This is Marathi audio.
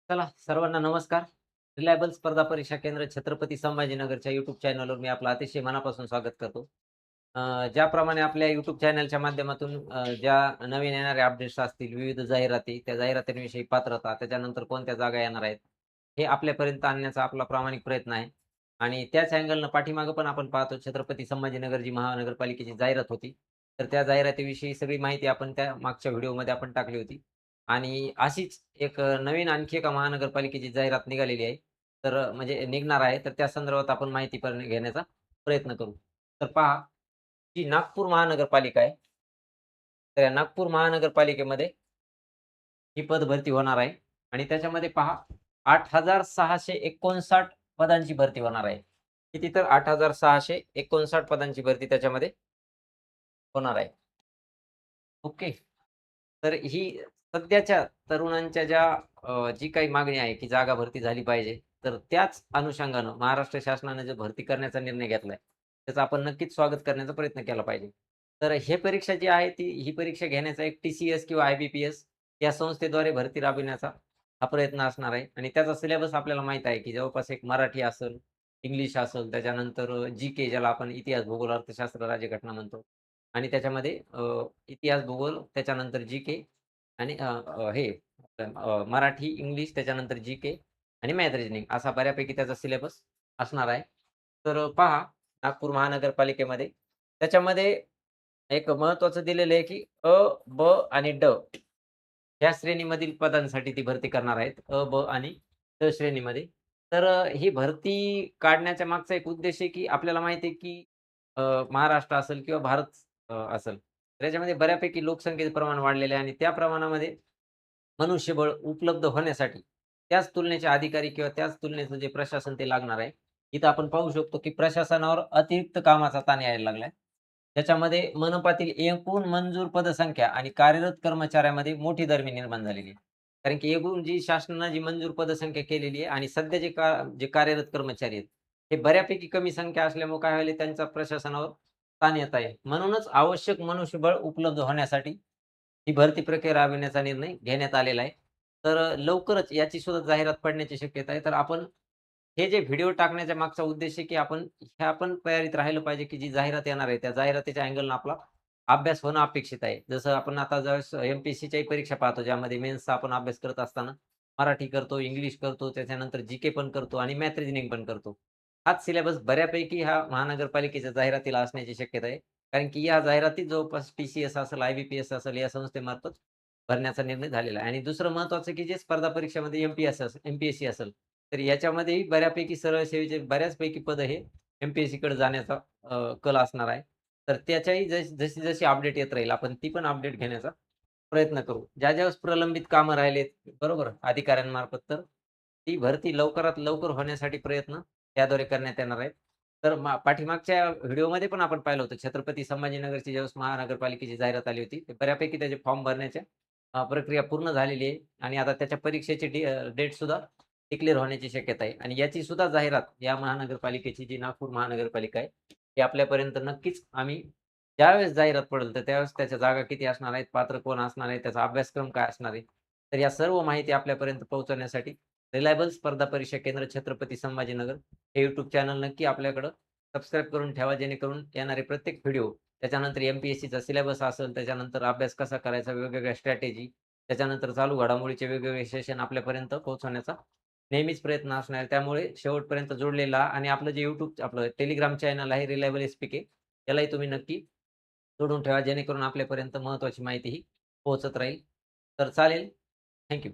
चला, सर्वांना नमस्कार. रिलायबल स्पर्धा परीक्षा केंद्र छत्रपती संभाजीनगरच्या यूट्यूब चॅनलवर मी आपलं अतिशय मनापासून स्वागत करतो. ज्याप्रमाणे आपल्या यूट्यूब चॅनलच्या माध्यमातून ज्या नवीन येणाऱ्या अपडेट्स असतील, विविध जाहिराती, त्या जाहिरातींविषयी पात्रता, त्याच्यानंतर कोणत्या जागा येणार आहेत, हे आपल्यापर्यंत आणण्याचा आपला प्रामाणिक प्रयत्न आहे. आणि त्याच अँगलनं पाठीमागं पण आपण पाहतो छत्रपती संभाजीनगर जी महानगरपालिकेची जाहिरात होती, तर त्या जाहिरातीविषयी सगळी माहिती आपण त्या मागच्या व्हिडिओमध्ये आपण टाकली होती. आणि अशीच एक नवीन आणखी एका महानगरपालिकेची जाहिरात निघालेली आहे. तर म्हणजे निघणार आहे. तर त्या संदर्भात आपण माहिती पण घेण्याचा प्रयत्न करू. तर पहा, जी नागपूर महानगरपालिका आहे. तर या नागपूर महानगरपालिकेमध्ये ही पदभरती होणार आहे आणि त्याच्यामध्ये पहा 8,659 पदांची भरती होणार आहे. किती तर 8,659 पदांची भरती त्याच्यामध्ये होणार आहे. ओके. तर ही सध्याच्या तरुणांच्या ज्या जी काही मागणी आहे, की जागा भरती झाली पाहिजे. तर त्याच अनुषंगानं महाराष्ट्र शासनाने जो भरती करण्याचा निर्णय घेतलाय, त्याचं आपण नक्कीच स्वागत करण्याचा प्रयत्न केला पाहिजे. तर हे परीक्षा जी आहे, ही परीक्षा घेण्याचा एक टी-सी-एस किंवा आय-बी-पी-एस या संस्थेद्वारे भरती राबविण्याचा हा प्रयत्न असणार आहे आणि त्याचा सिलेबस आपल्याला माहीत आहे, की जवळपास एक मराठी असेल, इंग्लिश असेल, त्याच्यानंतर जी-के ज्याला आपण इतिहास, भूगोल, अर्थशास्त्र, राज्यघटना म्हणतो आणि त्याच्यामध्ये इतिहास, भूगोल, त्याच्यानंतर जी-के आणि मराठी, इंग्लिश त्याच्यानंतर जी-के आणि मॅथ रिझनिंग असा बऱ्यापैकी त्याचा सिलेबस असणार आहे. तर पहा नागपूर महानगरपालिकेमध्ये त्याच्यामध्ये एक महत्त्वाचं दिलेलं आहे, की अ, ब आणि ड ह्या श्रेणीमधील पदांसाठी ती भरती करणार आहेत. अ, ब आणि ड श्रेणीमध्ये. तर ही भरती काढण्याच्या मागचा एक उद्देश आहे, की आपल्याला माहिती आहे, की अ, महाराष्ट्र असेल किंवा भारत असेल, तर याच्यामध्ये बऱ्यापैकी लोकसंख्येचं प्रमाण वाढलेलं आहे आणि त्या प्रमाणामध्ये मनुष्यबळ उपलब्ध होण्यासाठी त्याच तुलनेचे अधिकारी किंवा त्याच तुलनेचं जे प्रशासन ते लागणार आहे. इथं आपण पाहू शकतो, की प्रशासनावर अतिरिक्त कामाचा ताण यायला लागलाय. त्याच्यामध्ये मनपातील एकूण मंजूर पदसंख्या आणि कार्यरत कर्मचाऱ्यामध्ये मोठी दरमी निर्माण झालेली आहे. कारण की एकूण जी शासनानं जी मंजूर पदसंख्या केलेली आहे आणि सध्या जे कार्यरत कर्मचारी आहेत, हे बऱ्यापैकी कमी संख्या असल्यामुळे काय व्हायलंय त्यांचा प्रशासनावर ताण येत आहे. म्हणूनच आवश्यक मनुष्यबळ उपलब्ध होण्यासाठी ही भरती प्रक्रिया राबविण्याचा निर्णय घेण्यात आलेला आहे. तर लवकरच याची सुद्धा जाहिरात पडण्याची शक्यता आहे. तर आपण हे जे व्हिडिओ टाकण्याच्या मागचा उद्देश आहे, की आपण ह्या पण तयारीत राहिलं पाहिजे, की जी जाहिरात येणार आहे, त्या जाहिरातीच्या अँगलनं आपला अभ्यास होणं अपेक्षित आहे. जसं आपण आता ज्यावेळेस एम-पी-एस-सीच्याही परीक्षा पाहतो, ज्यामध्ये मेन्सचा आपण अभ्यास करत असताना मराठी करतो, इंग्लिश करतो, त्याच्यानंतर जी-के पण करतो आणि मॅथ रिझनिंग पण करतो. हाच सिलेबस बऱ्यापैकी ह्या महानगरपालिकेच्या जाहिरातीला असण्याची शक्यता आहे. कारण की या जाहिराती जवळपास टी-सी-एस असेल, आय-बी-पी-एस असेल या संस्थेमार्फत भरण्याचा निर्णय झालेला आहे. आणि दुसरं महत्त्वाचं की जे स्पर्धा परीक्षेमध्ये एम-पी-एस-सी असेल, तर याच्यामध्येही बऱ्यापैकी सरळ सेवेचे बऱ्याचपैकी पदं हे एम-पी-एस-सीकडे जाण्याचा कल असणार आहे. तर त्याच्याही जशी-जशी अपडेट येत राहील, आपण ती पण अपडेट घेण्याचा प्रयत्न करू. ज्या प्रलंबित कामं राहिलेत, बरोबर, अधिकाऱ्यांमार्फत, तर ती भरती लवकरात लवकर होण्यासाठी प्रयत्न त्याद्वारे करण्यात येणार आहेत. तर पाठीमागच्या व्हिडिओमध्ये पण आपण पाहिलं होतं, छत्रपती संभाजीनगरची ज्यावेळेस महानगरपालिकेची जाहिरात आली होती, ते बऱ्यापैकी त्याचे फॉर्म भरण्याच्या प्रक्रिया पूर्ण झालेली आहे आणि आता त्याच्या परीक्षेची डेटसुद्धा डिक्लेअर होण्याची शक्यता आहे आणि याची सुद्धा जाहिरात या महानगरपालिकेची जी नागपूर महानगरपालिका आहे, ती आपल्यापर्यंत नक्कीच आम्ही ज्यावेळेस जाहिरात पडेल, तर त्यावेळेस त्याच्या जागा किती असणार आहेत, पात्र कोण असणार आहे, त्याचा अभ्यासक्रम काय असणार आहे. तर या सर्व माहिती आपल्यापर्यंत पोहोचवण्यासाठी रिलायबल स्पर्धा परीक्षा केंद्र छत्रपती संभाजीनगर हे YouTube चॅनल नक्की आपल्याकडं सबस्क्राईब करून ठेवा, जेणेकरून येणारे प्रत्येक व्हिडिओ, त्याच्यानंतर एम-पी-एस-सीचा सिलेबस असेल, त्याच्यानंतर अभ्यास कसा करायचा, वेगवेगळ्या स्ट्रॅटेजी, त्याच्यानंतर चालू घडामोडीचे वेगवेगळे सेशन आपल्यापर्यंत पोहोचवण्याचा नेहमीच प्रयत्न असणार आहे. त्यामुळे शेवटपर्यंत जोडलेला आणि आपलं जे YouTube आपलं Telegram चॅनल आहे रिलायबल एस-पी-के त्यालाही तुम्ही नक्की जोडून ठेवा, जेणेकरून आपल्यापर्यंत महत्त्वाची माहिती ही पोहोचत राहील. तर चालेल. थँक